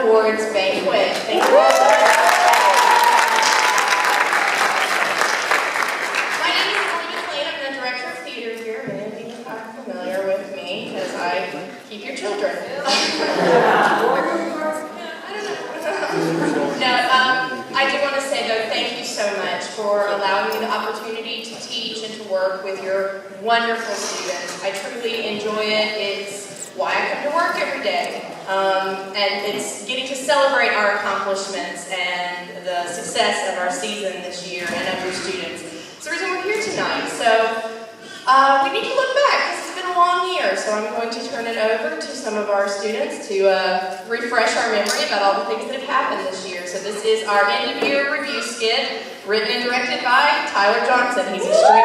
towards Banquet. Thank you all. My name is Elizabeth. I'm the director of theater here. Many of you are familiar with me because I keep your children. I do want to say, though, thank you so much for allowing me the opportunity to teach and to work with your wonderful students. I truly enjoy it. It's why I come to work every day. And it's getting to celebrate our accomplishments and the success of our season this year and of your students. It's the reason we're here tonight. So we need to look back because it's been a long year. So I'm going to turn it over to some of our students to refresh our memory about all the things that have happened this year. So this is our end of year review skit, written and directed by Tyler Johnson. He's extremely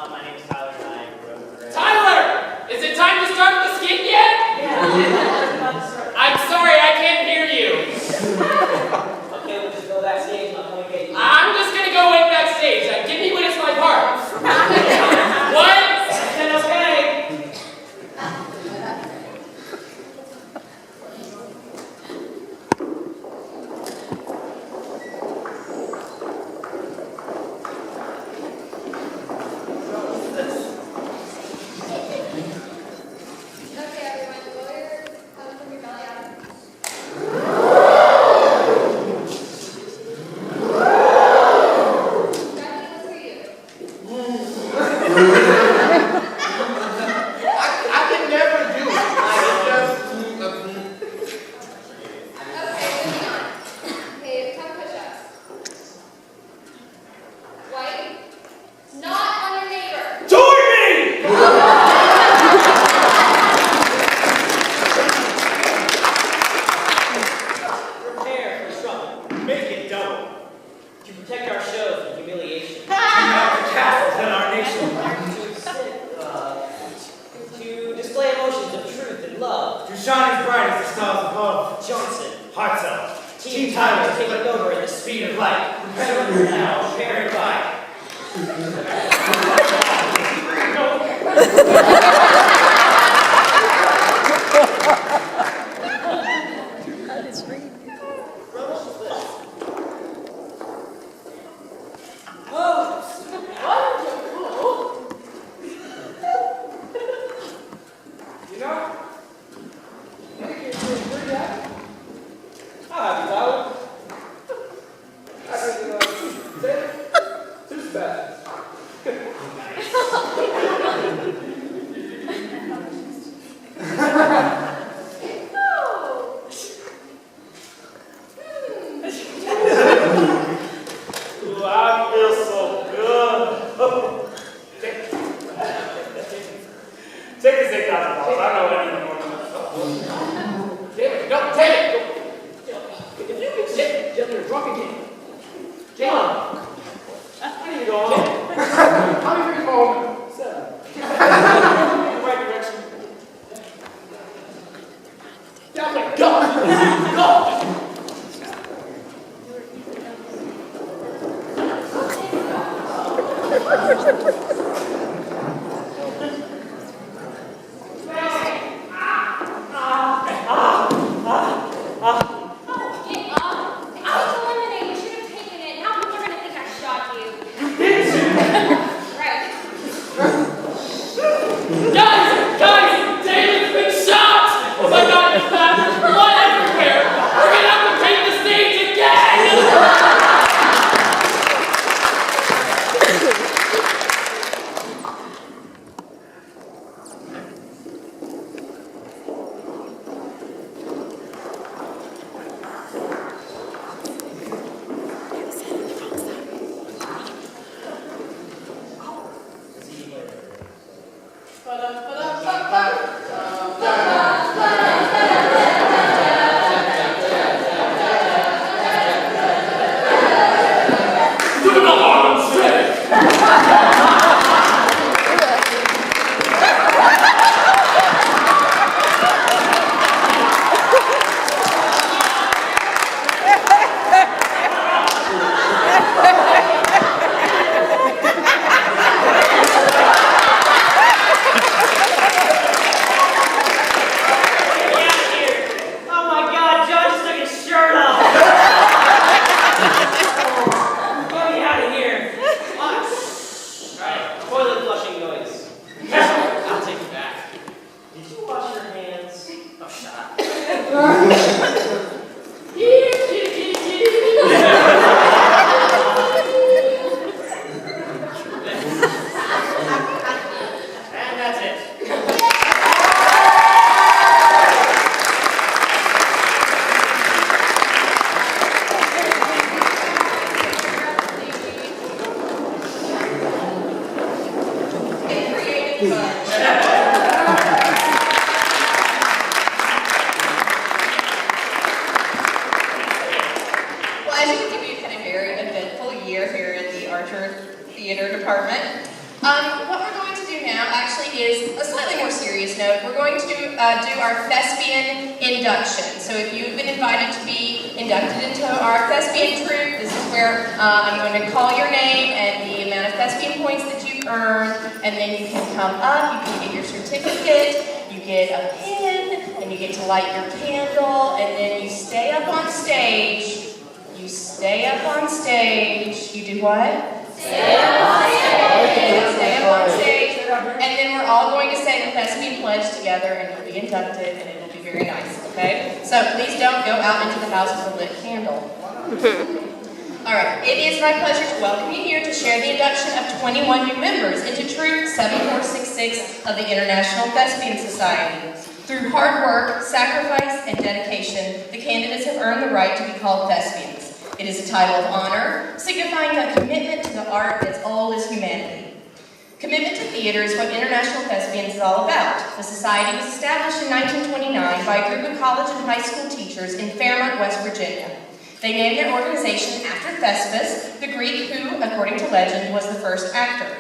My name is Tyler and I wrote the Tyler! Is it time to start the skit yet? Yeah. I'm sorry, I can't hear you. Okay, we'll just go backstage and I'll come and get you. I'm just gonna go way backstage. Give me when it's my part. What? Okay. as you can see, we've had a very eventful year here at the Archer Theater Department. What we're going to do now actually is a slightly more serious note. We're going to do our thespian induction. So if you've been invited to be inducted into our thespian troupe, this is where I'm going to call your name and the amount of thespian points that you've earned, and then you can come up, you can get your certificate, you get a pin, and you get to light your candle, and then you stay up on stage. You stay up on stage. You do what? Stay up on stage. Stay up on stage. And then we're all going to say the thespian pledge together, and you'll be inducted, and it'll be very nice, okay? So please don't go out into the house with a lit candle. All right, it is my pleasure to welcome you here to share the induction of 21 new members into Troop 7466 of the International Thespian Society. Through hard work, sacrifice, and dedication, the candidates have earned the right to be called thespians. It is a title of honor, signifying a commitment to the art as old as humanity. Commitment to theater is what International Thespians is all about. The society was established in 1929 by a group of college and high school teachers in Fairmont, West Virginia. They named their organization after Thespis, the Greek who, according to legend, was the first actor.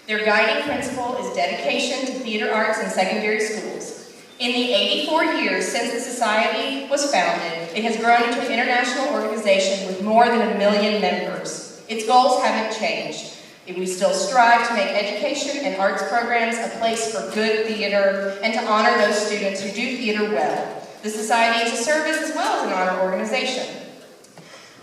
Their guiding principle is dedication to theater arts in secondary schools. In the 84 years since the society was founded, it has grown into an international organization with more than 1 million members. Its goals haven't changed. We still strive to make education and arts programs a place for good theater and to honor those students who do theater well. The society is a service as well as an honor organization.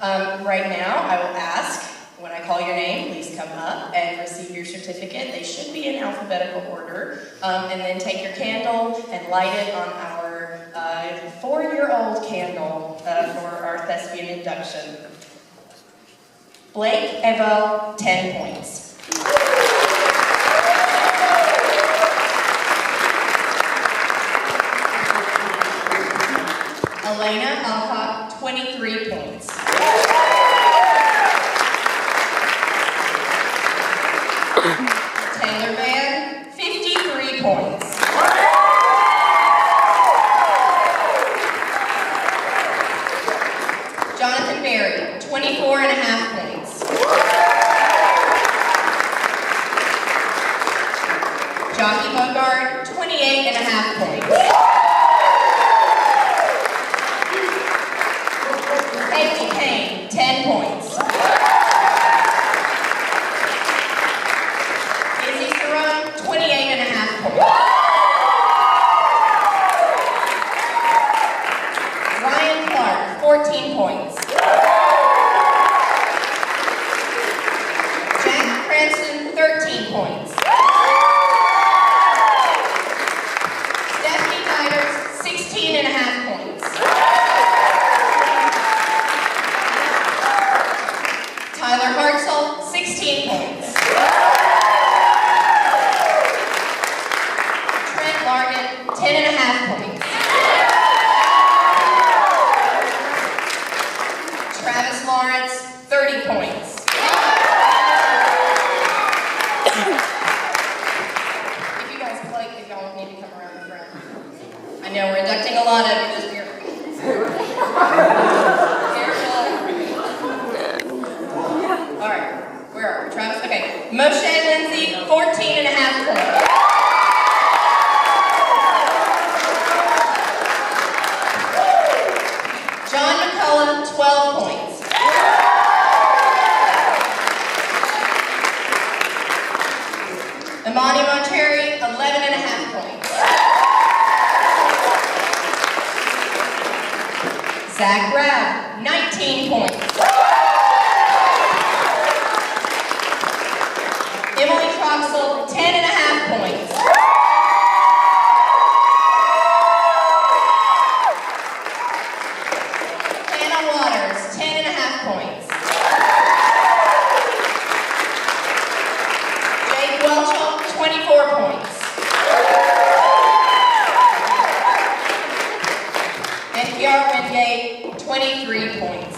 Right now, I will ask, when I call your name, please come up and receive your certificate. They should be in alphabetical order. And then take your candle and light it on our 4-year-old candle for our thespian induction. Blake Evo, 10 points. Elena Alcott, 23 points. Taylor Van, 53 points. Jonathan Berry, 24 and a half points. Jockey Bogart, 28 and a half points. Haley Payne, 10 points. Izzy Cerrone, 28 and a half points. Ryan Clark, 14 points. Jack Cranston, 13 points. Stephanie Tyders, 16 and a half points. Tyler Hartzell, 16 points. Trent Largan, 10 and a half points. Travis Lawrence, 30 points. If you guys like, if y'all need to come around the front. I know we're inducting a lot of you this year. All right, where are we? Travis? Okay. Moshe Lindsay, 14 and a half points. John McCullough, 12 points. Imani Monteri, 11 and a half points. Zach Rabb, 19 points. Emily Troxel, 10 and a half points. Hannah Waters, 10 and a half points. Jake Welchel, 24 points. NPR Wingate, 23 points.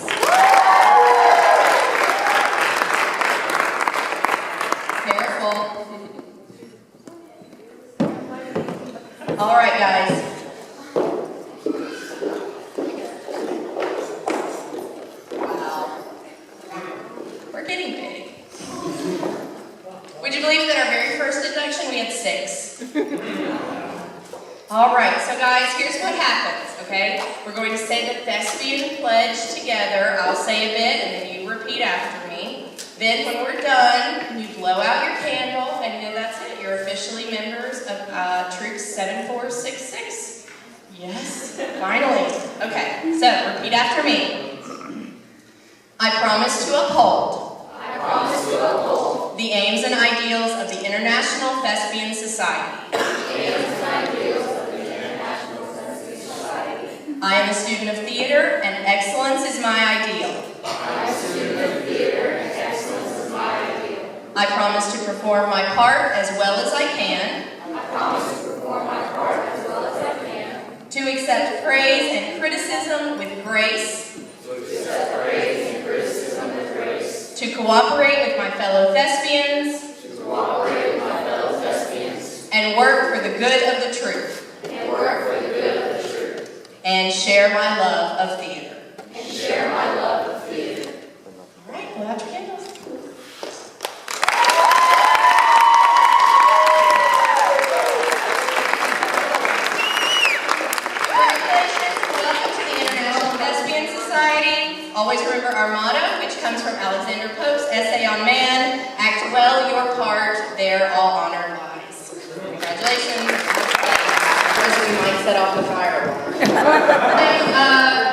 Careful. All right, guys. Wow. believe that our very first induction we had 6? All right, so guys, here's what happens, okay? We're going to say the thespian pledge together. I'll say a bit, and then you repeat after me. Then, when we're done, you blow out your candle, and then that's it. You're officially members of Troop 7466. Yes, finally. Okay, so repeat after me. I promise to uphold. I promise to uphold the aims and ideals of the International Thespian Society. I am a student of theater, and excellence is my ideal. I promise to perform my part as well as I can. To accept praise and criticism with grace. To cooperate with my fellow thespians. And work for the good of the truth. And share my love of theater. All right, blow out your candles. Congratulations, welcome to the International Thespian Society. Always remember our motto, which comes from Alexander Pope's essay on man, act well your part, there all honor lies. Congratulations. We might set off the fire alarm.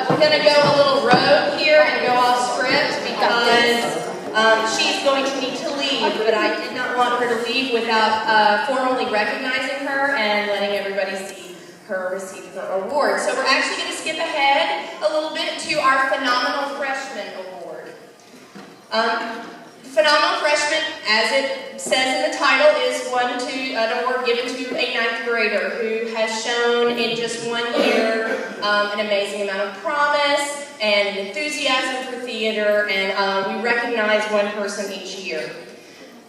We're going to go a little rogue here and go off script because she's going to need to leave, but I did not want her to leave without formally recognizing her and letting everybody see her receive her award. So we're actually going to skip ahead a little bit to our Phenomenal Freshman Award. Phenomenal Freshman, as it says in the title, is an award given to a 9th grader who has shown in just 1 year an amazing amount of promise and enthusiasm for theater, and we recognize one person each year.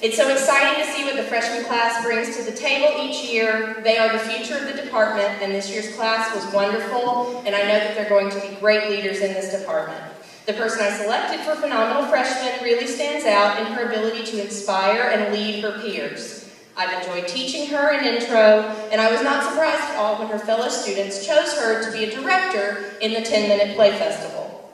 It's so exciting to see what the freshman class brings to the table each year. They are the future of the department, and this year's class was wonderful, and I know that they're going to be great leaders in this department. The person I selected for Phenomenal Freshman really stands out in her ability to inspire and lead her peers. I've enjoyed teaching her an intro, and I was not surprised at all when her fellow students chose her to be a director in the 10-Minute Play Festival.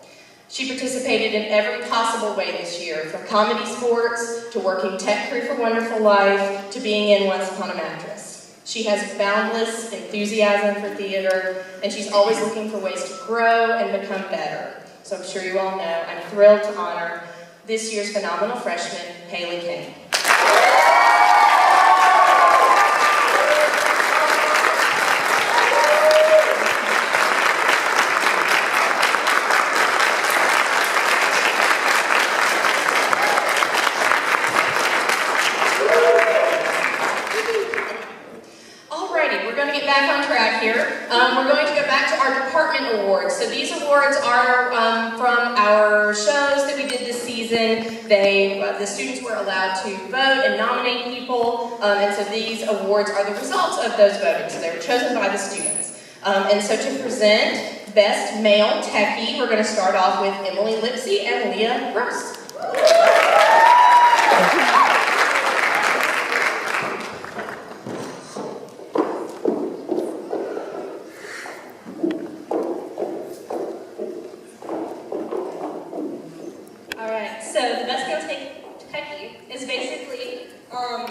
She participated in every possible way this year, from comedy sports to working tech crew for Wonderful Life to being in Once Upon a Mattress. She has boundless enthusiasm for theater, and she's always looking for ways to grow and become better. So I'm sure you all know, I'm thrilled to honor this year's Phenomenal Freshman, Haley King. Alrighty, we're going to get back on track here. We're going to go back to our department awards. So these awards are from our shows that we did this season. The students were allowed to vote and nominate people, and so these awards are the results of those voting. So they were chosen by the students. And so to present Best Male Techie, we're going to start off with Emily Lipsy and Leah Gross. So the Best Male Techie is basically who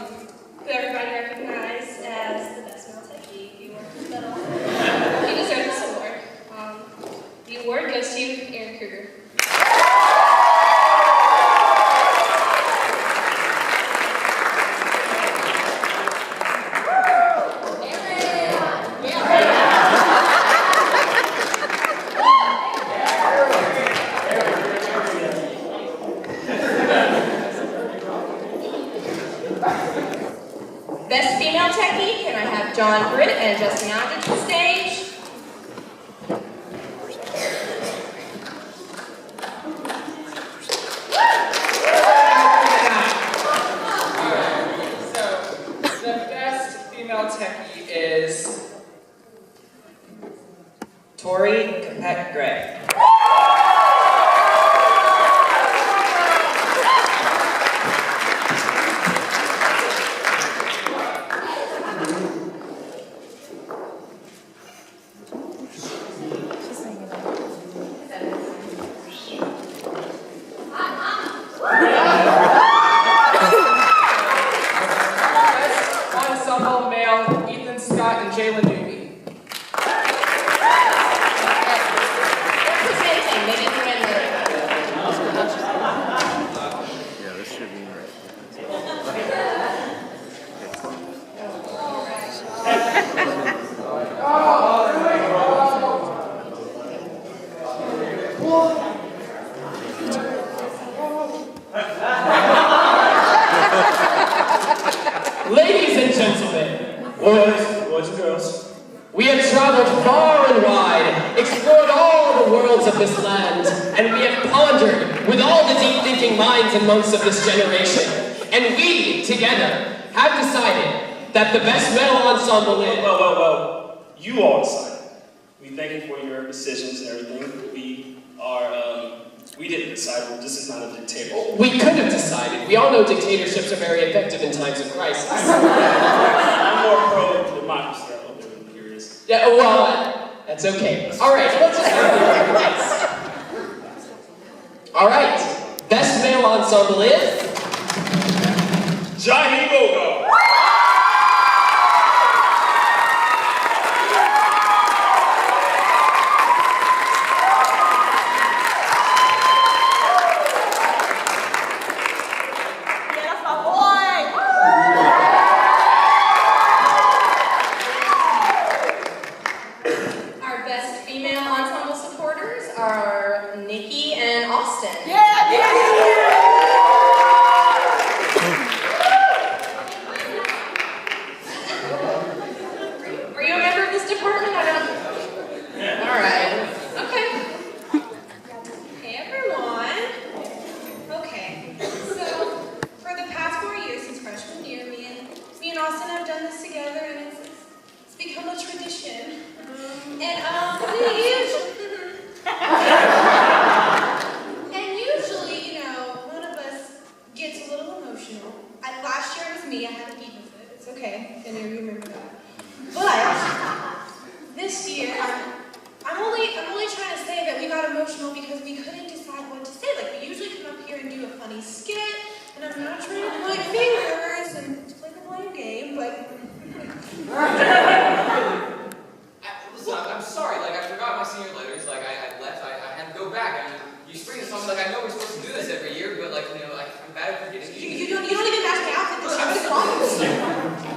everybody recognized as the Best Male Techie. He worked his butt off. He deserves this award. The award goes to Aaron Kruger. Best Female Techie, can I have John Britt and Justin Aldridge to the stage? So, the best female techie is Tori Capet-Gray. Ladies and gentlemen, Boys and girls. we have traveled far and wide, explored all the worlds of this land, and we have pondered with all the deep-thinking minds and monks of this generation. And we, together, have decided that the best metal ensemble is... Well. You all decided. We thank you for your decisions and everything. We didn't decide. This is not a dictatorship. We could have decided. We all know dictatorships are very effective in times of crisis. I'm more pro-democracy. I hope everyone curious. Yeah, well, that's okay. All right, let's just go through the race. All right, best male ensemble is... Jahi Bogo. Our best female ensemble supporters are Nikki and Austin. Are you a member of this department? I don't... All right. Okay. Hey everyone. Okay, so for the past 4 years since freshman year, me and Austin have done this together, and it's become a tradition. And usually, one of us gets a little emotional. Last year it was me. I had a diva fit. It's okay. And you remember that. But this year, I'm only trying to say that we got emotional because we couldn't decide what to say. Like, we usually come up here and do a funny skit, and I'm not trying to point fingers and play the blame game, but... Listen, I'm sorry, I forgot my senior letters, I left, I had to go back. You spring something I know we're supposed to do this every year, but I'm bad at forgetting. You don't even match my outfit this year. What's wrong with you?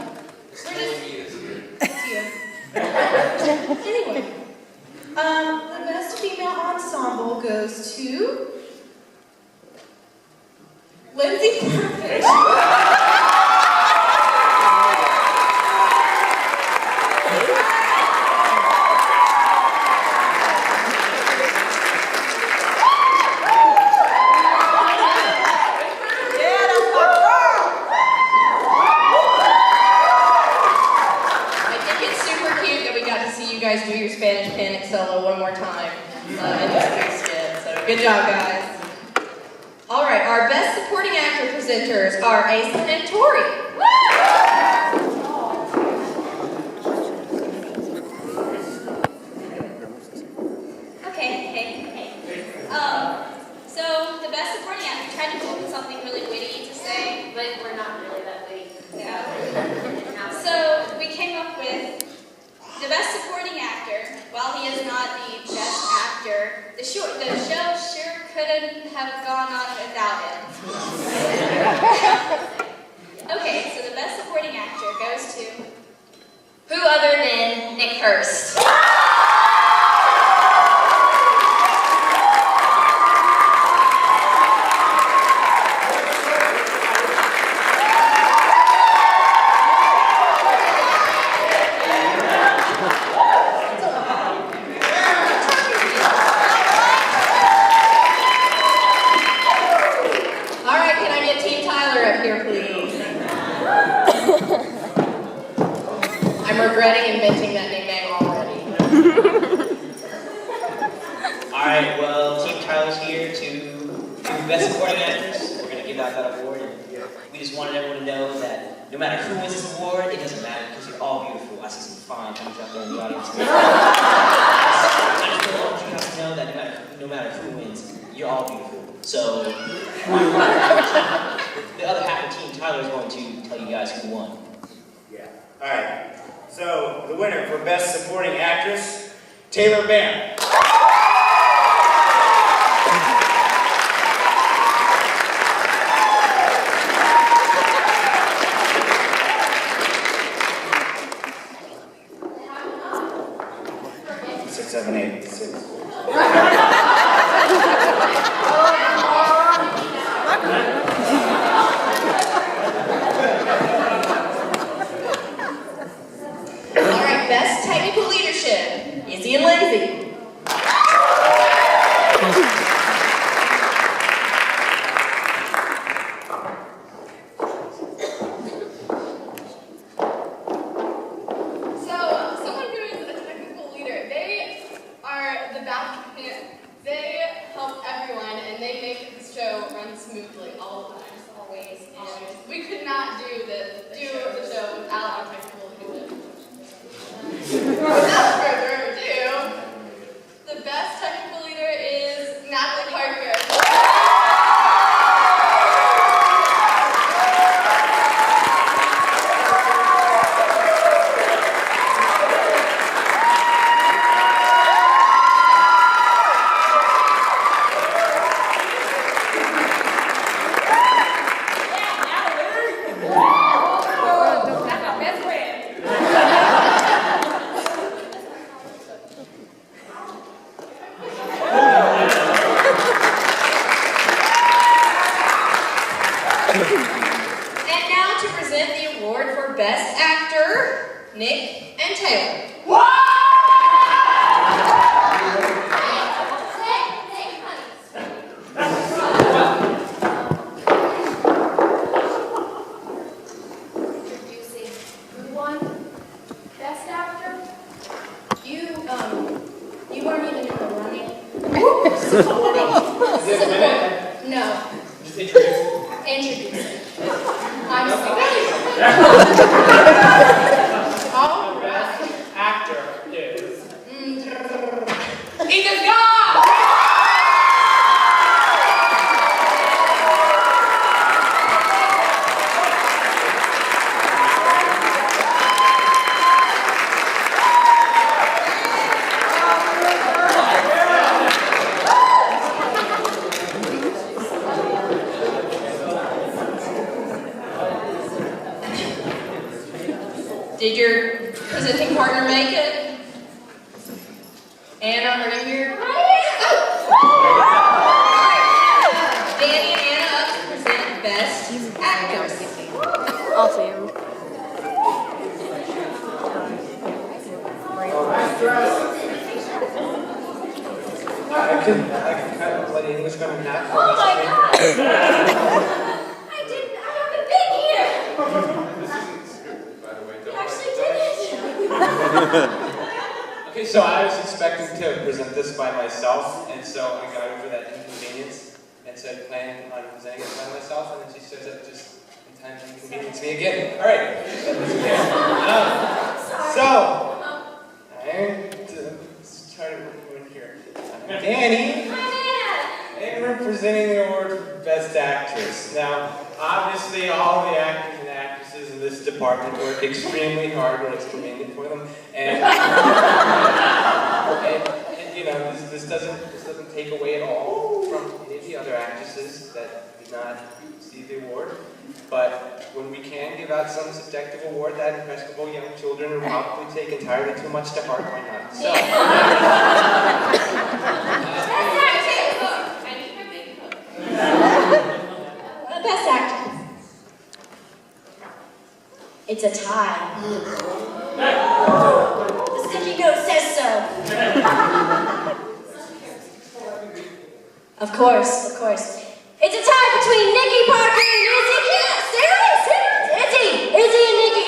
It's totally me this year. It's you. Anyway, the best female ensemble goes to Lindsay Perfect. Do your Spanish panic solo one more time in this skit. So good job, guys. All right, our best supporting actor presenters are Asa and Tori. Okay. So the best supporting actor tried to come up with something really witty to say, but we're not really that witty. Yeah. So we came up with the best supporting actor. While he is not the best actor, the show sure couldn't have gone on without him. Okay, so the best supporting actor goes to Who other than Nick Hurst? I'm regretting inventing that nickname already. Alright, well, Team Tyler's here to do Best Supporting Actress. We're going to give out that award, and we just wanted everyone to know that no matter who wins this award, it doesn't matter because you're all beautiful. I see some fine coming out there in the audience. I just want you guys to know that no matter who wins, you're all beautiful. So, the other half of Team Tyler is going to tell you guys who won. Yeah. Alright. So, the winner for Best Supporting Actress, Taylor Bam. Natalie Parker. And now to present the award for Best Actor, Nick and Taylor. Introducing who won Best Actor? You weren't even in the running. Is it a minute? No, Just introduce. introducing. I'm sorry. All right. Best actor is. Ethan Scott! Did your presenting partner make it? Anna, are you here? Danny and Anna up to present Best Actors. I'll see him. I can kind of play English kind of half. Oh my god! I haven't been here! You actually did it! Okay, so I was expecting to present this by myself, and so I got over that inconvenience and said plan on presenting it by myself, and then she shows up just in time to inconvenience me again. All right, so let's try to work here. Danny. And we're presenting the award for Best Actress. Now, obviously, all the actors and actresses in this department work extremely hard when it's convenient for them, and you know, this doesn't take away at all from any of the other actresses that did not receive the award. But when we can give out some subjective award that impressionable young children will probably take entirely too much to heart, why not? So. Best Actor. It's a tie. The sticky note says so. Of course. It's a tie between Nikki Parker and Izzy. Yes, Izzy and Nikki. Izzy and Nikki.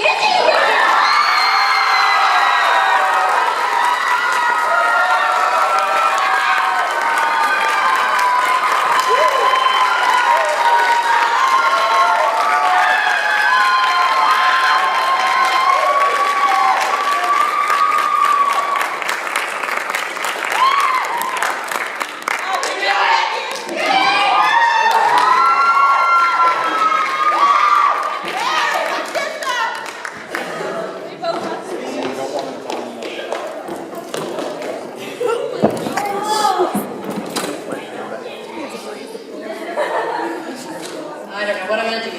I don't know what I'm gonna do.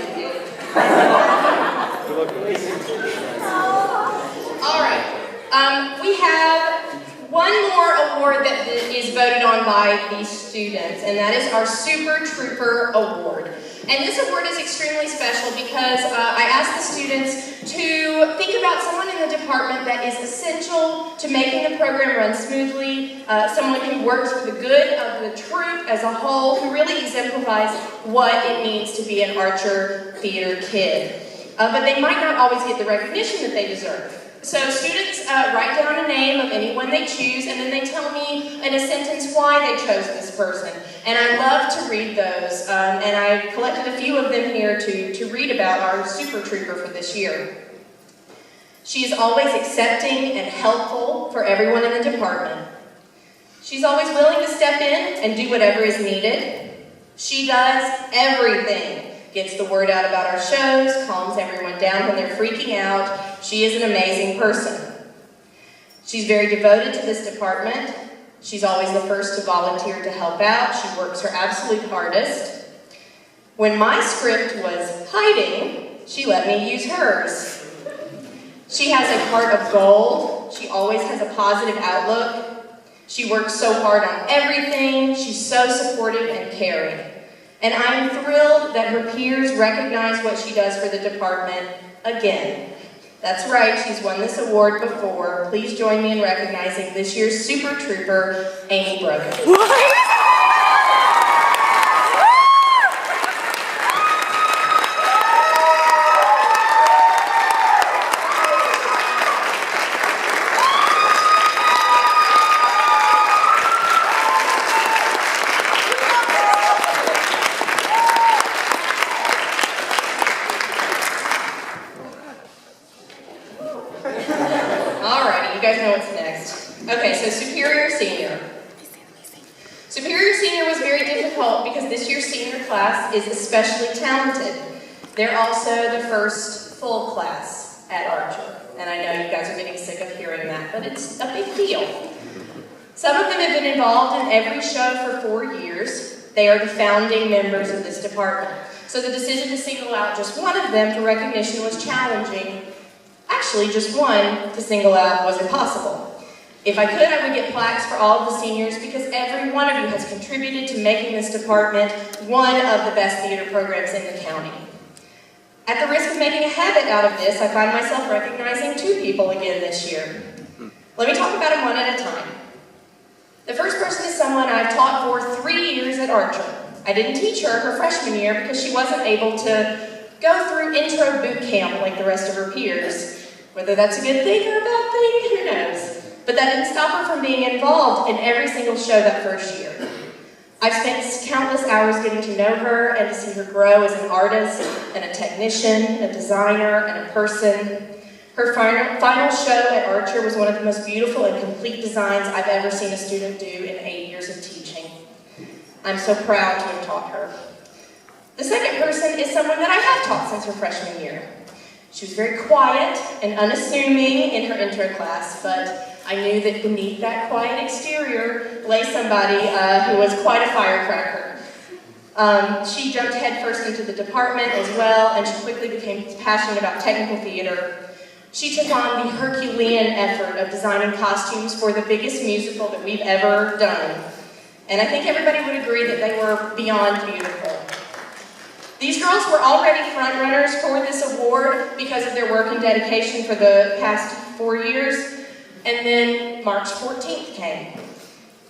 All right. We have one more award that is voted on by these students, and that is our Super Trooper Award. And this award is extremely special because I asked the students to think about someone in the department that is essential to making the program run smoothly, someone who works for the good of the troop as a whole, who really exemplifies what it means to be an Archer Theater kid. But they might not always get the recognition that they deserve. So students write down a name of anyone they choose, and then they tell me in a sentence why they chose this person. And I love to read those, and I collected a few of them here to read about our Super Trooper for this year. She is always accepting and helpful for everyone in the department. She's always willing to step in and do whatever is needed. She does everything. Gets the word out about our shows, calms everyone down when they're freaking out. She is an amazing person. She's very devoted to this department. She's always the first to volunteer to help out. She works her absolute hardest. When my script was hiding, she let me use hers. She has a heart of gold. She always has a positive outlook. She works so hard on everything. She's so supportive and caring. And I'm thrilled that her peers recognize what she does for the department again. That's right, she's won this award before. Please join me in recognizing this year's Super Trooper, Amy Brogan. Alrighty, you guys know what's next. Okay, so Superior Senior. Superior Senior was very difficult because this year's senior class is especially talented. They're also the first full class at Archer. And I know you guys are getting sick of hearing that, but it's a big deal. Some of them have been involved in every show for 4 years. They are the founding members of this department. So the decision to single out just one of them for recognition was challenging. Actually, just one to single out was impossible. If I could, I would get plaques for all of the seniors because every one of you has contributed to making this department one of the best theater programs in the county. At the risk of making a habit out of this, I find myself recognizing 2 people again this year. Let me talk about them one at a time. The first person is someone I've taught for 3 years at Archer. I didn't teach her freshman year because she wasn't able to go through intro boot camp like the rest of her peers. Whether that's a good thing or a bad thing, who knows? But that didn't stop her from being involved in every single show that first year. I've spent countless hours getting to know her and to see her grow as an artist and a technician, a designer, and a person. Her final show at Archer was one of the most beautiful and complete designs I've ever seen a student do in 8 years of teaching. I'm so proud to have taught her. The second person is someone that I have taught since her freshman year. She was very quiet and unassuming in her intro class, but I knew that beneath that quiet exterior lay somebody who was quite a firecracker. She jumped headfirst into the department as well, and she quickly became passionate about technical theater. She took on the Herculean effort of designing costumes for the biggest musical that we've ever done. And I think everybody would agree that they were beyond beautiful. These girls were already frontrunners for this award because of their work and dedication for the past 4 years, and then March 14th came.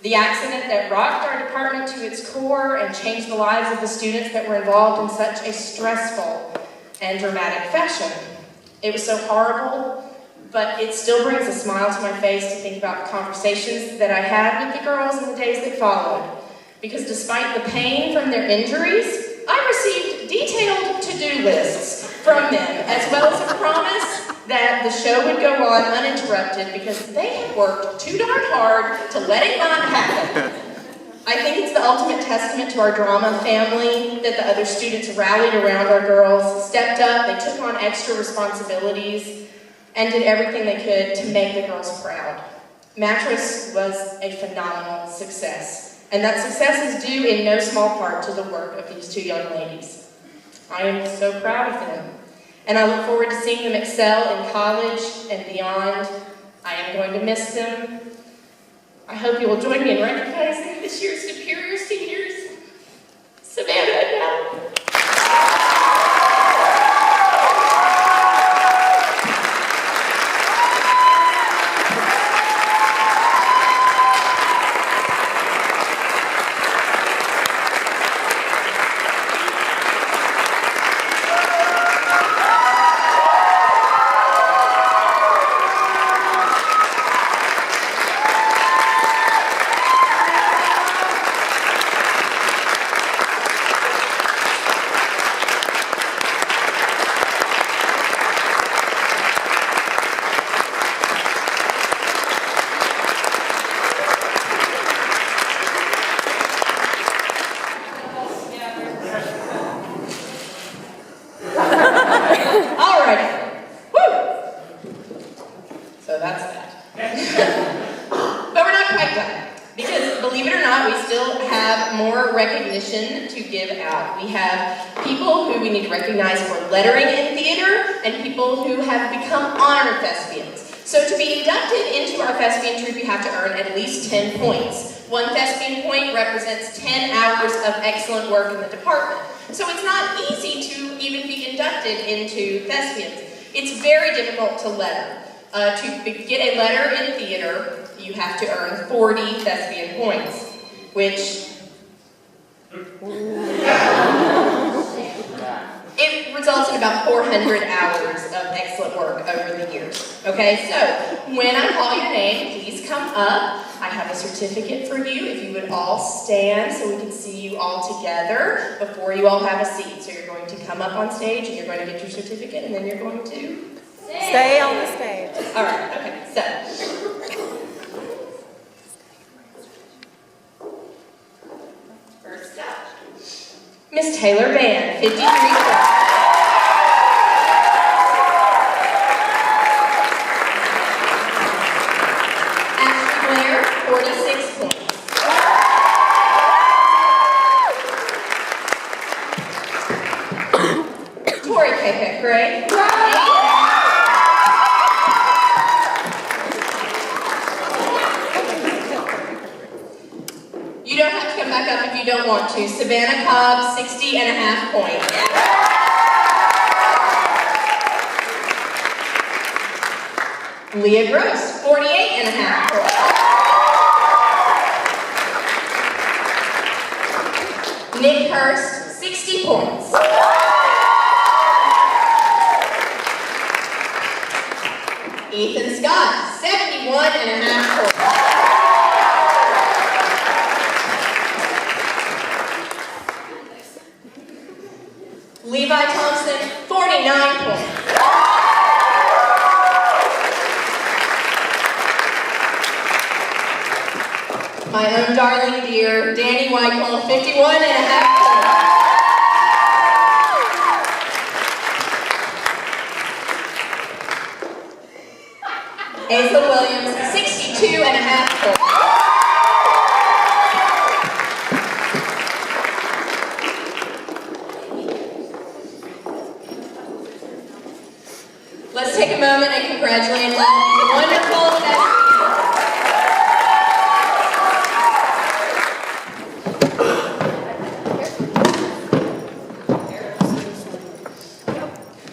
The accident that rocked our department to its core and changed the lives of the students that were involved in such a stressful and dramatic fashion. It was so horrible, but it still brings a smile to my face to think about the conversations that I had with the girls in the days that followed. Because despite the pain from their injuries, I received detailed to-do lists from them, as well as a promise that the show would go on uninterrupted because they had worked too darn hard to let it not happen. I think it's the ultimate testament to our drama family that the other students rallied around our girls, stepped up, they took on extra responsibilities, and did everything they could to make the girls proud. Mattress was a phenomenal success. And that success is due in no small part to the work of these 2 young ladies. I am so proud of them. And I look forward to seeing them excel in college and beyond. I am going to miss them. I hope you will join me in recognizing this year's Superior Seniors, Savannah and Natalie. recognition to give out. We have people who we need to recognize for lettering in theater and people who have become honor thespians. So to be inducted into our thespian troupe, you have to earn at least 10 points. One thespian point represents 10 hours of excellent work in the department. So it's not easy to even be inducted into thespians. It's very difficult to letter. To get a letter in theater, you have to earn 40 thespian points, which it results in about 400 hours of excellent work over the years. Okay, so when I call your name, please come up. I have a certificate for you. If you would all stand so we can see you all together before you all have a seat. So you're going to come up on stage and you're going to get your certificate and then you're going to stay on the stage. All right, okay, so. First up, Miss Taylor Band, 53 points. Ashley Blair, 46 points. Tori K. Gray, you don't have to come back up if you don't want to. Savannah Cobb, 60.5 points. Leah Gross, 48.5 points. Nick Hurst, 60 points. Ethan Scott, 71.5 points. Levi Thompson, 49 points. My own darling dear, Danny Whitehall, 51.5 points. Asa Williams, 62.5 points. Let's take a moment and congratulate all these wonderful thespians.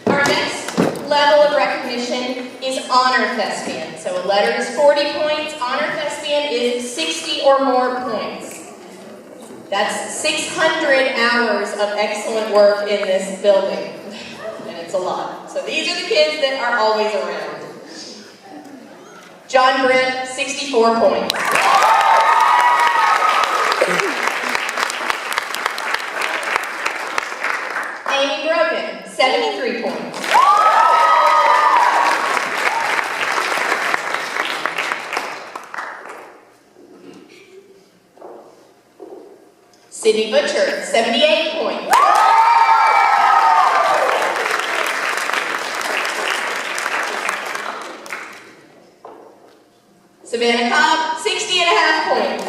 Our next level of recognition is honor thespian. So a letter is 40 points, honor thespian is 60 or more points. That's 600 hours of excellent work in this building. And it's a lot. So these are the kids that are always around. John Britt, 64 points. Amy Brogan, 73 points. Sydney Butcher, 78 points. Savannah Cobb, 60.5 points.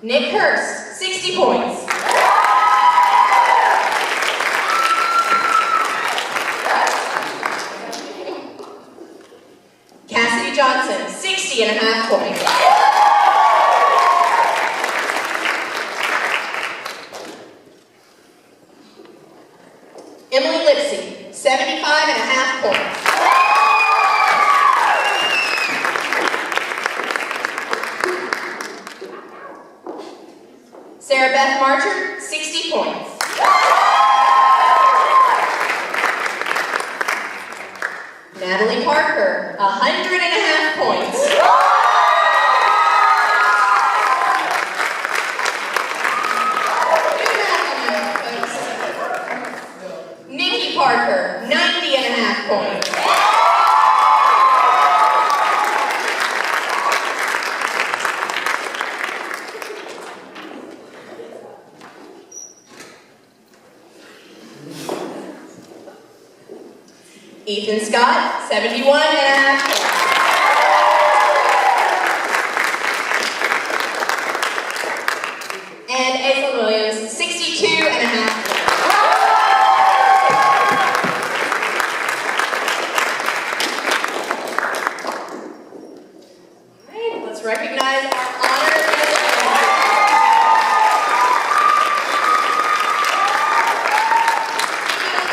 Nick Hurst, 60 points. Cassidy Johnson, 60.5 points. Emily Lipsy, 75.5 points. Sarah Beth Marcher, 60 points. Natalie Parker, 100.5 points. Nikki Parker, 90.5 points. Ethan Scott, 71.5 points. recognize our honor president.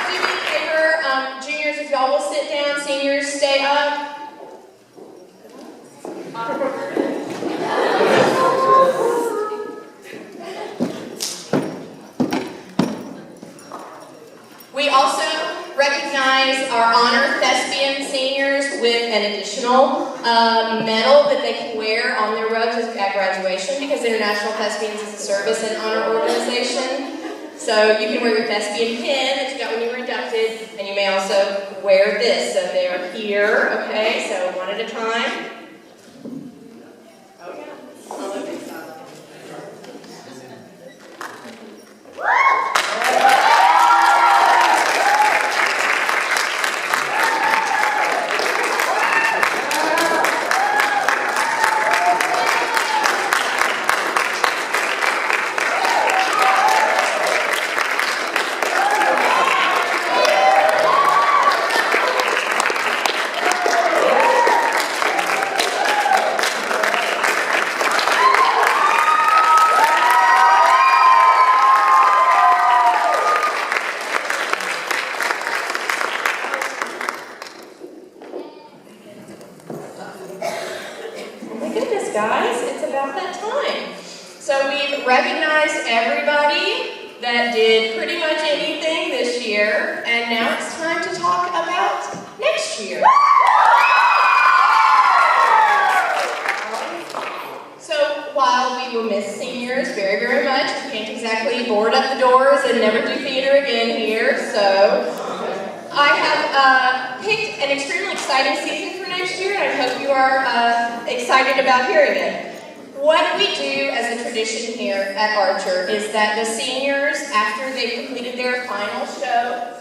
Do me a favor, juniors, if y'all will sit down, seniors, stay up. We also recognize our honor thespian seniors with an additional medal that they can wear on their robes at graduation, because International Thespians is a service and honor organization. So you can wear your thespian pin that you got when you were inducted, and you may also wear this. So they are here, okay? So one at a time. Oh yeah, Olympic style. Guys, it's about that time. So we've recognized everybody that did pretty much anything this year, and now it's time to talk about next year. So while we will miss seniors very, very much, we can't exactly board up the doors and never do theater again here, so I have picked an extremely exciting season for next year, and I hope you are excited about hearing it. What we do as a tradition here at Archer is that the seniors, after they've completed their final show,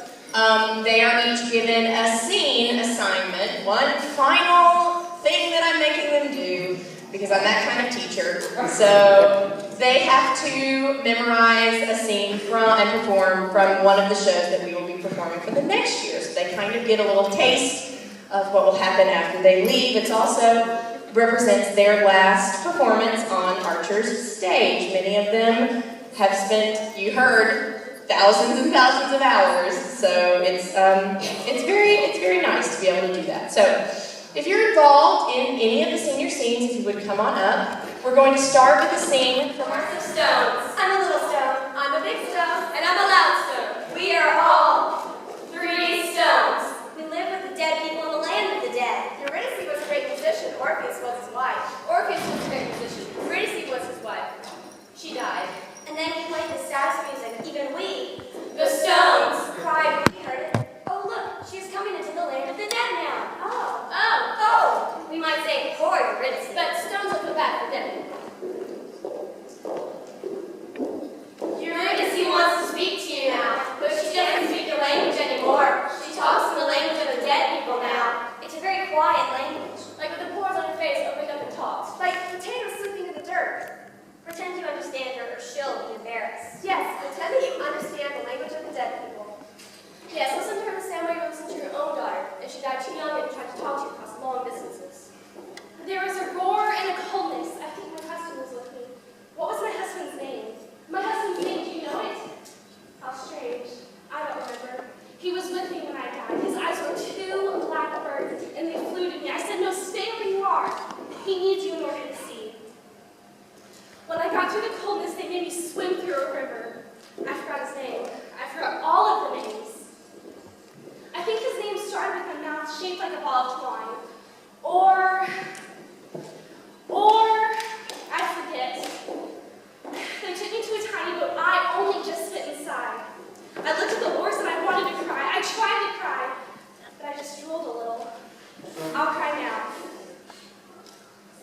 they are each given a scene assignment, one final thing that I'm making them do, because I'm that kind of teacher. So they have to memorize a scene and perform from one of the shows that we will be performing for the next year. So they kind of get a little taste of what will happen after they leave. It also represents their last performance on Archer's stage. Many of them have spent, you heard, thousands and thousands of hours. So it's very nice to be able to do that. So if you're involved in any of the senior scenes, if you would come on up. We're going to start with a scene from our Stones. I'm a little stone. I'm a big stone. And I'm a loud stone. We are all 3 stones. We live with the dead people in the land of the dead. Eurydice was a great musician. Orpheus was his wife. Orpheus was a great musician. Eurydice was his wife. She died. And then he played the saddest music. Even we, the stones, cried when we heard it. Oh look, she's coming into the land of the dead now. Oh. We might say poor Eurydice, but stones will come back for dead people. Eurydice wants to speak to you now, but she doesn't speak the language anymore. She talks in the language of the dead people now. It's a very quiet language. Like with the pores on her face opened up and talks. Like potatoes sleeping in the dirt. Pretend you understand her or she'll be embarrassed. Yes, pretend that you understand the language of the dead people. Yes, listen to her the same way you listen to your own daughter if she died too young and tried to talk to you across long distances. There was a roar and a coldness. I think my husband was with me. What was my husband's name? My husband's name, do you know it? How strange. I don't remember. He was with me when I died. His eyes were 2 black birds, and they flew to me. I said, no, stay where you are. He needs you in order to see. When I got through the coldness, they made me swim through a river. I forgot his name. I forgot all of the names. I think his name started with a mouth shaped like a ball of twine. Or, I forget. They took me to a tiny boat. I only just fit inside. I looked at the oars and I wanted to cry. I tried to cry, but I just drooled a little. I'll cry now.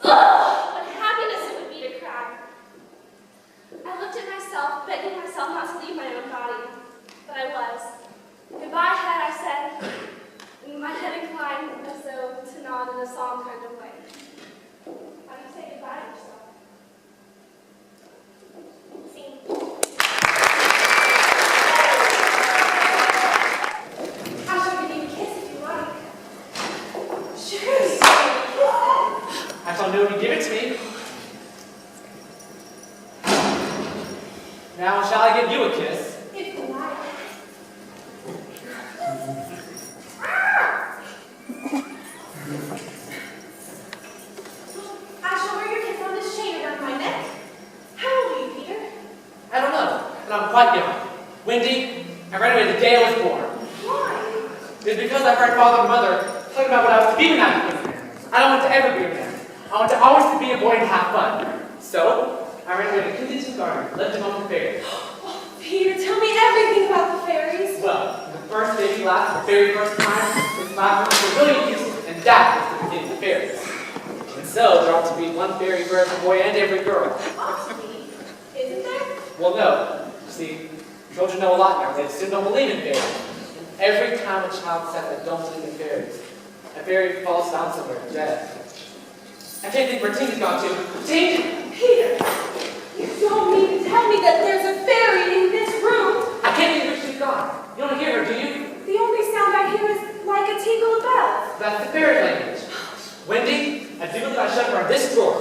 Ugh, what happiness it would be to cry. I looked at myself, begging myself not to leave my own body, but I was. Goodbye, head, I said. And my head inclined as though to nod in a solemn kind of way. How do you say goodbye to yourself? Scene. I should give you a kiss if you like. Sure. I thought nobody would give it to me. Now, shall I give you a kiss? If you like. I shall wear your kiss on this chain around my neck. How old are you, Peter? I don't know, and I'm quite young. Wendy, I ran away the day I was born. Why? It's because I heard father and mother talking about what I was to be when I became a man. I don't want to ever be a man. I want to always to be a boy and have fun. So, I ran away to Kensington Garden, left him on the ferry. Oh, Peter, tell me everything about the fairies. Well, the first baby laugh, the very first time, was laughing for William Houston, and that was the beginning of the fairies. And so, there ought to be one fairy for every boy and every girl. Honestly, isn't there? Well, no. You see, children know a lot now. They still don't believe in fairies. And every time a child says they don't believe in fairies, a fairy falls down somewhere dead. I can't think where Tink has gone to. Tink! Peter, you don't mean to tell me that there's a fairy in this room. I can't think where she's gone. You don't hear her, do you? The only sound I hear is like a tinkle of bells. That's the fairy language. Wendy, I do believe I shut her in this drawer.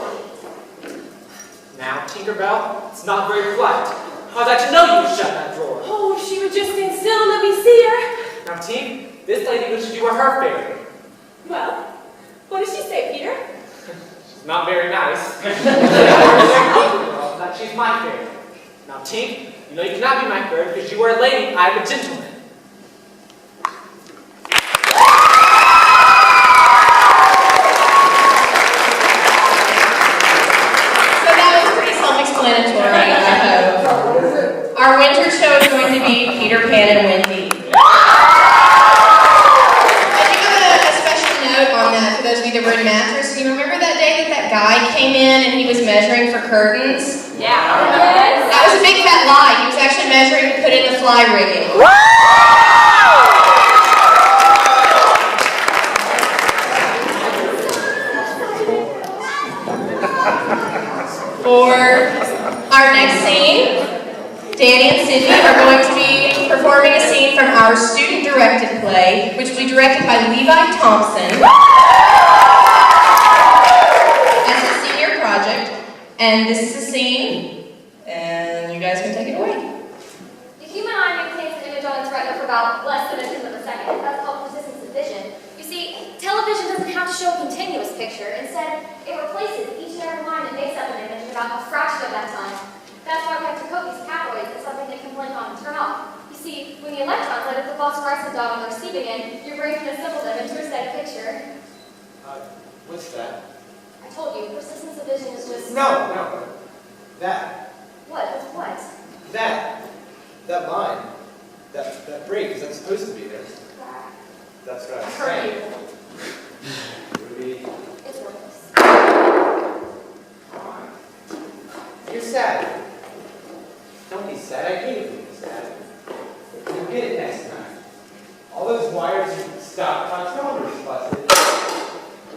Now, Tinkerbell, it's not very polite. How's that you know you would shut that drawer? Oh, if she would just stand still and let me see her. Now, Tink, this lady wishes you were her fairy. Well, what does she say, Peter? She's not very nice. That she's my fairy. Now, Tink, you know you cannot be my fairy because you are a lady, I am a gentleman. Self-explanatory, I hope. Our winter show is going to be Peter Pan and Wendy. I do have a special note on that for those of you that were in mattress. Do you remember that day that guy came in and he was measuring for curtains? Yeah, I remember that. That was a big fat lie. He was actually measuring to put in the fly rigging. For our next scene, Danny and Sydney are going to be performing a scene from our student-directed play, which will be directed by Levi Thompson. That's a senior project, and this is the scene, and you guys can take it away. The human eye maintains an image on its retina for about less than a tenth of a second. That's called persistence of vision. You see, television doesn't have to show a continuous picture. Instead, it replaces each and every line that makes up an image in about a fraction of that time. That's why we have Jacobi's cathode. It's something that can blink on and turn off. You see, when the electrons light up the phosphorescent dot on their receiving end, your brain can assemble them into a steady picture. What's that? I told you, persistence of vision is just... No. That. What? What? That line. That break, is that supposed to be there? That's what I was Heard saying. you. It would be... It's worthless. Come on. You're sad. Don't be sad. I hate it when you're sad. You'll get it next time. All those wires you stop transformers busted.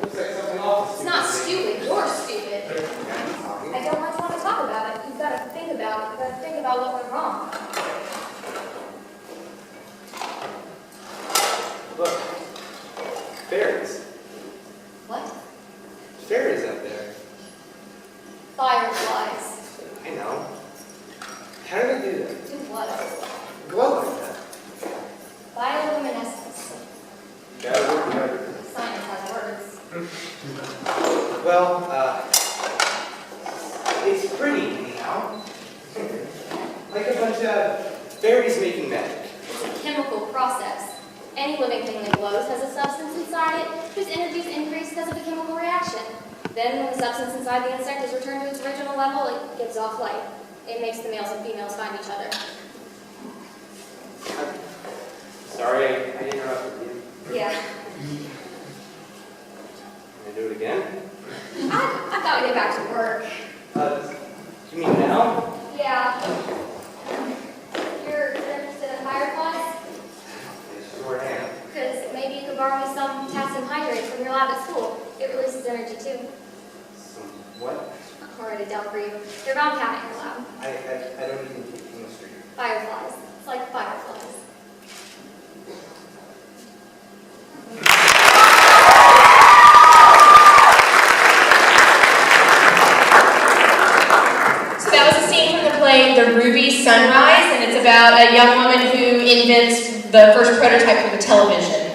Looks like something awful. It's not stupid. You're stupid. I don't much want to talk about it. You've got to think about it. You've got to think about what went wrong. Look. Fairies. What? Fairies up there. Fireflies. I know. How do they do that? Do what? Glow like that. Bioluminescence. Gotta work harder. Science has words. Well, it's pretty anyhow. Like a bunch of fairies making magic. It's a chemical process. Any living thing that glows has a substance inside it whose energy is increased because of a chemical reaction. Then when the substance inside the insect is returned to its original level, it gives off light. It makes the males and females find each other. Sorry, I interrupted you. Yeah. Can I do it again? I thought we'd get back to work. You mean now? Yeah. You're interested in fireflies? Sure am. Because maybe you could borrow me some potassium hydrate from your lab at school. It releases energy too. Some what? I'll write it down for you. They're bound to have it in your lab. I don't even take chemistry. Fireflies. It's like fireflies. So that was a scene from the play play The Ruby Sunrise, and it's about a young woman who invents the first prototype for the television.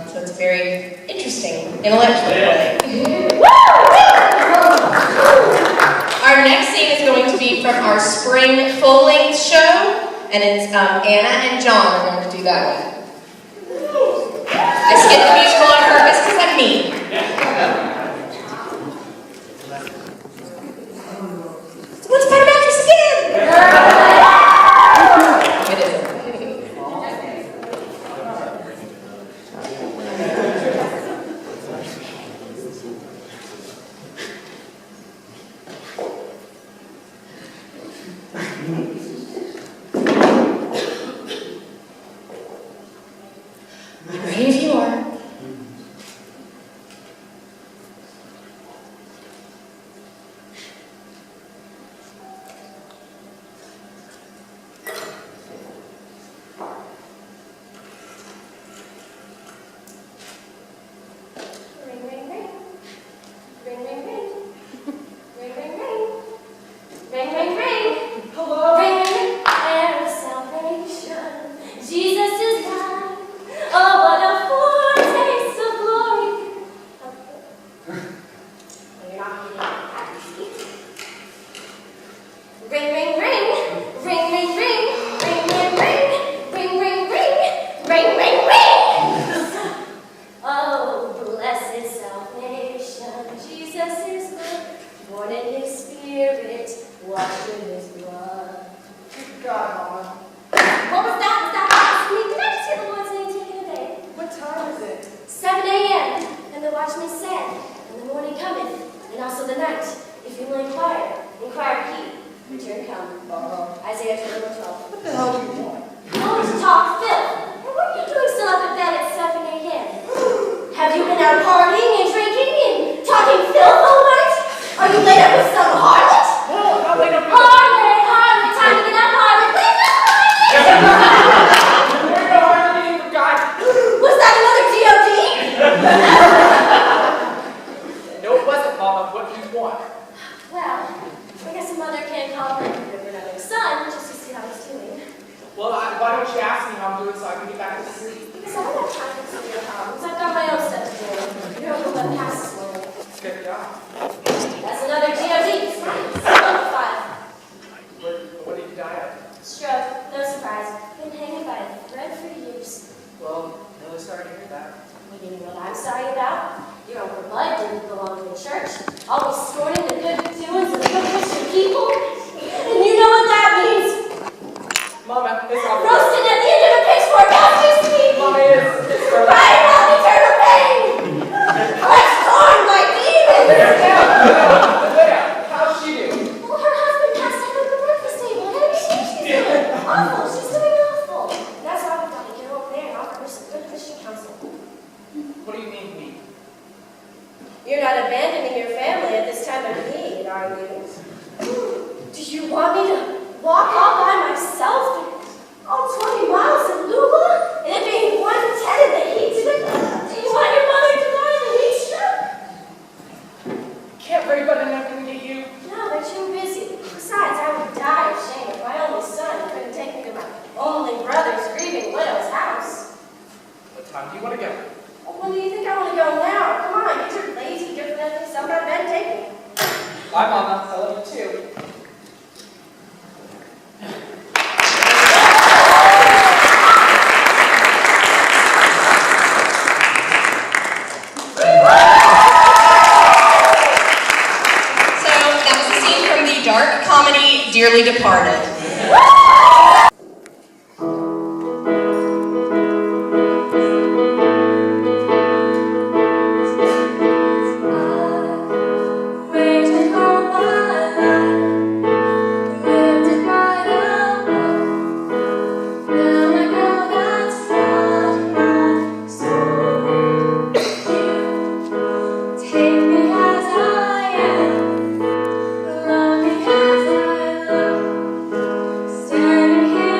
So it's a very interesting intellectual play. Our next scene is going to be from our spring full-length show, and it's Anna and John are going to do that one. I skipped the musical on purpose because I'm mean. So let's put a mattress again! It isn't. Ready if you are. Ring, ring, ring. Ring, ring, ring. Ring, ring, ring. Ring, ring, ring. Hello. Ring, ring, ring. Heir of salvation. Jesus is mine. Oh, what a foretaste of glory. You're not getting it. Ring, ring, ring. Ring, ring, ring. Ring, ring, ring. Ring, ring, ring. Ring, ring, ring. Oh, blessed salvation, Jesus is born in His Spirit, washed in His blood. God, Mama. What was that? Was that blasphemy? Did I just hear the Lord's name taken in vain? What time is it? 7 a.m. And the watchman said, and the morning cometh, and also the night. If you will inquire he. Return come. Isaiah 12. What the hell do you want? Don't talk filth. And what are you doing still up in bed at 7 a.m.? Have you been out partying and drinking and talking filth all night? Are you laid up with some harlot? No, not laid up with Harlot, time to get up, harlot. Wake up, harlot! We're no harmony for God. Was that another DOD? No, it wasn't, Mama. What do you want? Well, I guess a mother can't call her another son just to see how he's doing. Well, why don't you ask me how I'm doing so I can get back to sleep? Because I don't have time to see your problems. I've got my own stuff to do. You don't know what passes for me. Good job. That's another DOD. Smoke file. What did you die of? Stroke. No surprise. Been hanging by a thread for years. Well, really sorry to hear that. Well, you know what I'm sorry about? Your own blood didn't belong to the church. Always scorning the good doings of good Christian people. And you know what that means? Mama, it's all Roasted at the end of the pitchfork, as you speak. Mama, it's early. Crying out eternal pain. Flesh torn by demons. Leah, how's she doing? Well, her husband passed out at the breakfast table. How do you think she's doing? Awful. She's doing awful. And that's why we thought we'd get her over there and offer her some good Christian counsel. What do you mean, me? You're not abandoning your family at this time of need, are you? Do you want me to walk all by myself? All 20 miles of Louisville? And it being 110 in the heat? Do you want your mother to die in a heat stroke? Can't worry about nothing to get you. No, they're too busy. Besides, I would die of shame if my only son couldn't take me to my only brother's grieving widow's house. What time do you want to go? Well, when do you think I want to go now? Come on, get your lazy, good-for-nothing stuff out of bed and take me. Bye, Mama. I love you too. So that was a scene from the dark comedy Dearly Departed. Take me as I am, love me as I love. Standing here.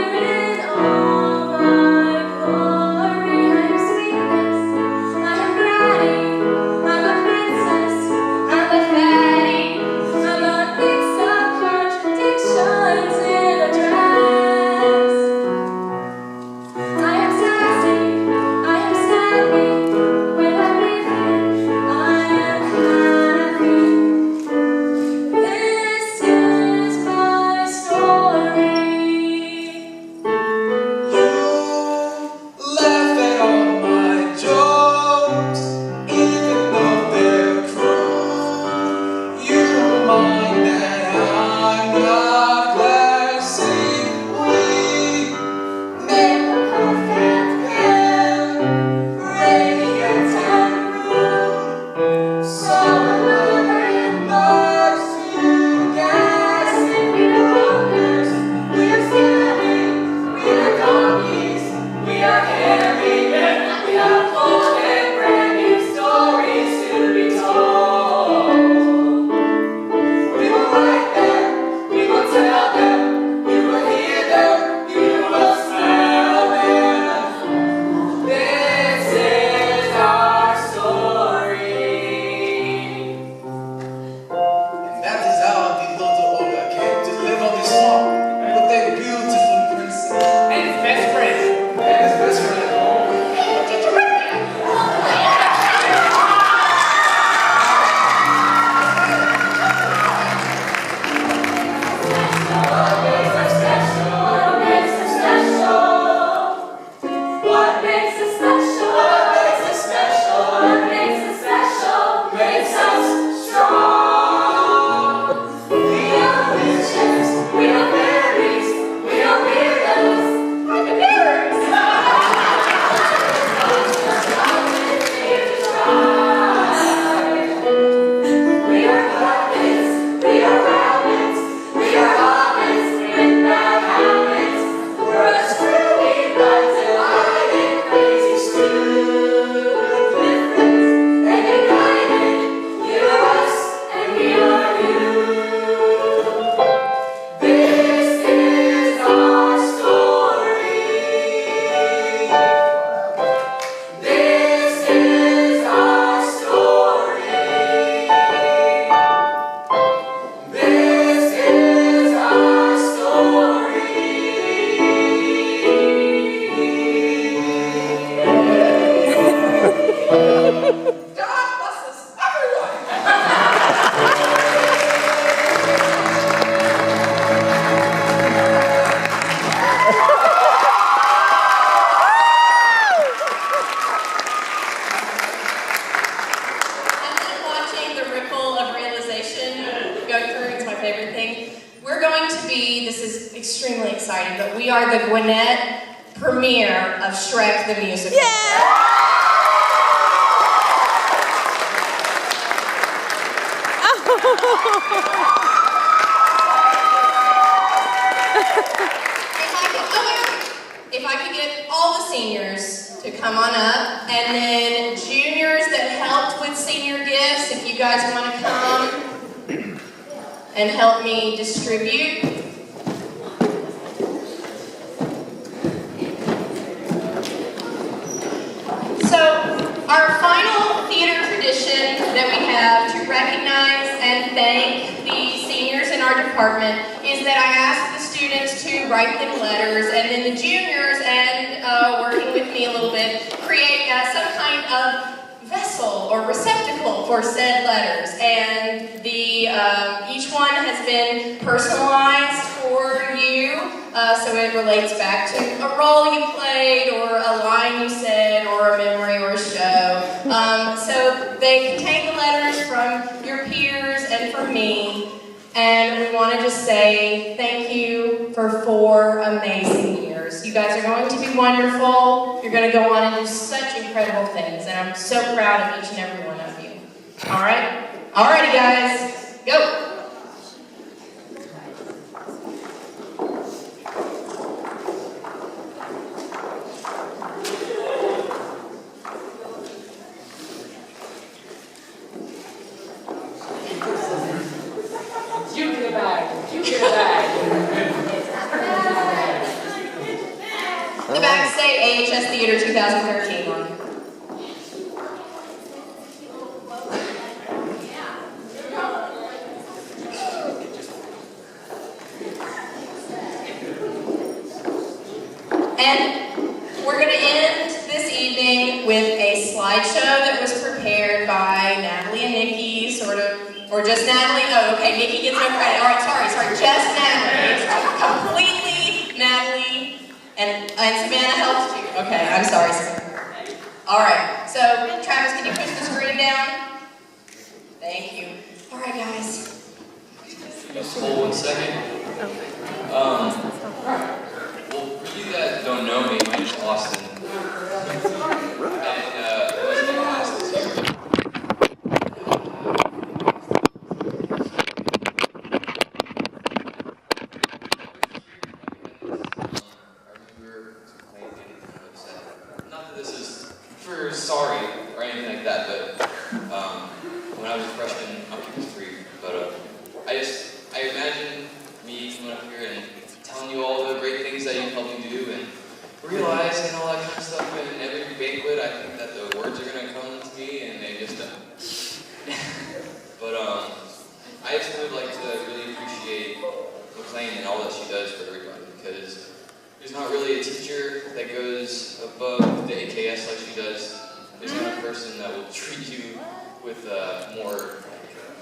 We're going to be, this is extremely exciting, but we are the Gwinnett premiere of Shrek the Musical. If I could get all the seniors to come on up, and then juniors that helped with senior gifts, if you guys want to come and help me distribute. So, our final theater tradition that we have to recognize and thank the seniors in our department is that I ask the students to write them letters, and then the juniors, and working with me a little bit, create some kind of vessel or receptacle for said letters. And each one has been personalized for you, so it relates back to a role you played, or a line you said, or a memory or a show. So they contain the letters from your peers and from me. And we want to just say thank you for 4 amazing years. You guys are going to be wonderful. You're going to go on and do such incredible things. And I'm so proud of each and every one of you. All right? Alrighty, guys. Go. You get a bag. You get a bag. The back say AHS Theater 2013 on it. And we're going to end this evening with a slideshow that was prepared by Natalie and Nikki, sort of, or just Natalie. Oh, okay, Nikki gets no credit. All right, sorry, just Natalie. It's completely Natalie, and Savannah helps too. Okay, I'm sorry, Savannah. All right, so Travis, can you push the screen down? Thank you. All right, guys. Just hold 1 second. Well, for you that don't know me, my name's Austin. And I was in class this year. Not that this is for sorry or anything like that, but when I was a freshman, I'll keep this brief, but I imagine me coming up here and telling you all the great things that you've helped me do, and realizing all that kind of stuff, and every banquet I think that the words are going to come to me, and they just don't. But I just would like to really appreciate McLean and all that she does for everybody, because there's not really a teacher that goes above the AKS like she does. There's not a person that will treat you with more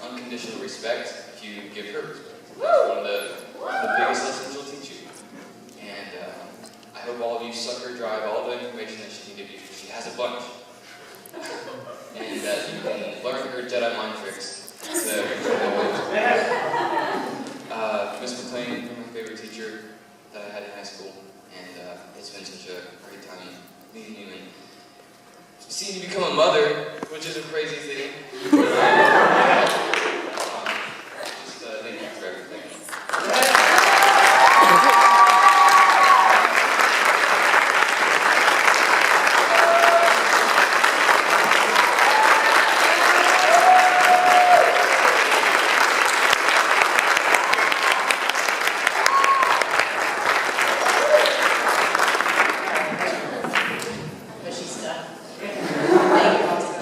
unconditional respect if you give her respect. That's one of the biggest lessons she'll teach you. And I hope all of you suck her dry all the information that she can give you, because she has a bunch. And that you can learn her Jedi mind tricks. Miss McLean, you're my favorite teacher that I had in high school. And it's been such a great time meeting you and seeing you become a mother, which is a crazy thing. Thank you for everything. Mushy stuff. Thank you.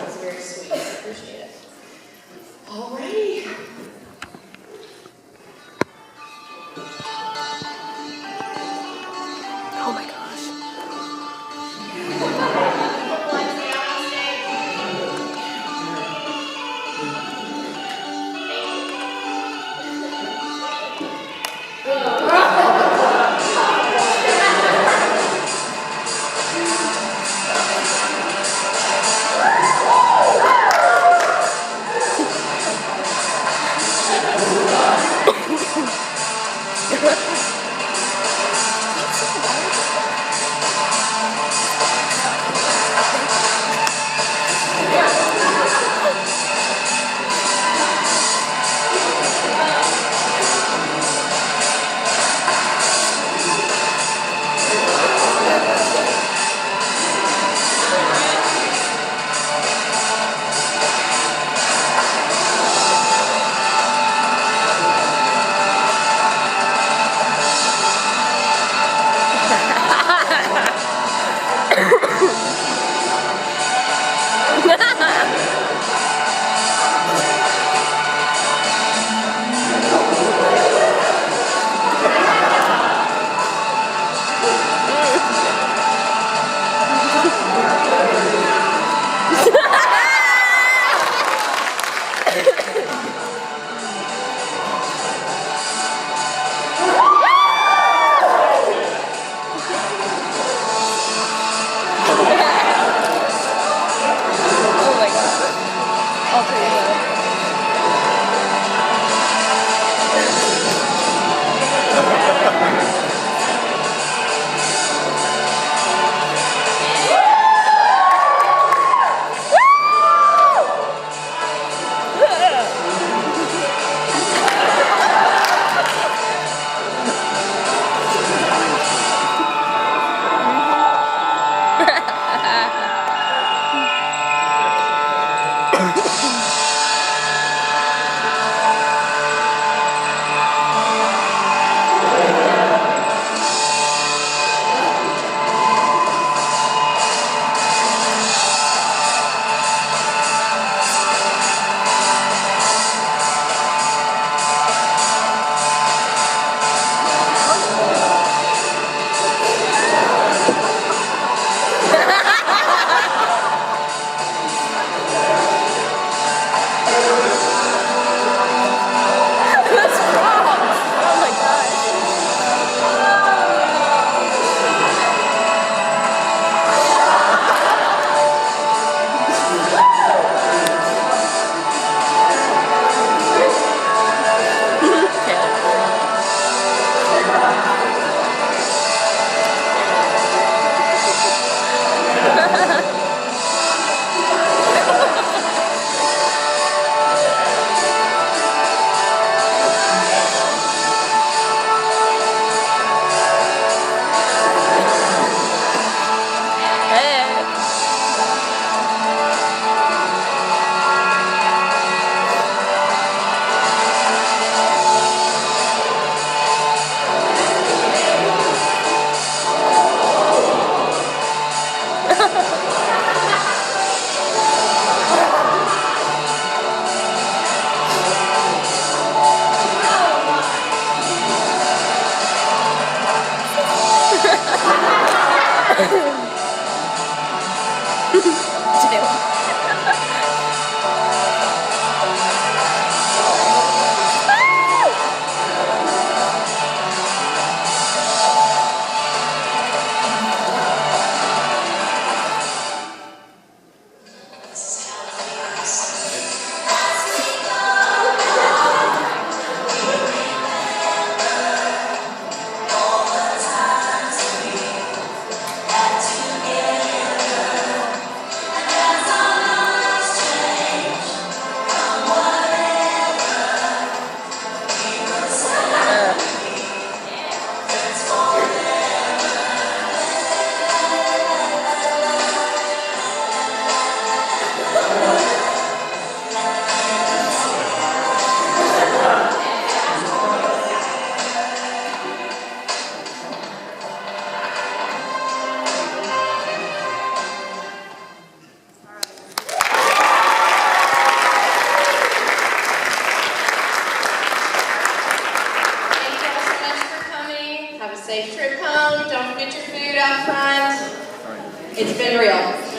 safe trip home. Don't forget your food out front. It's been real.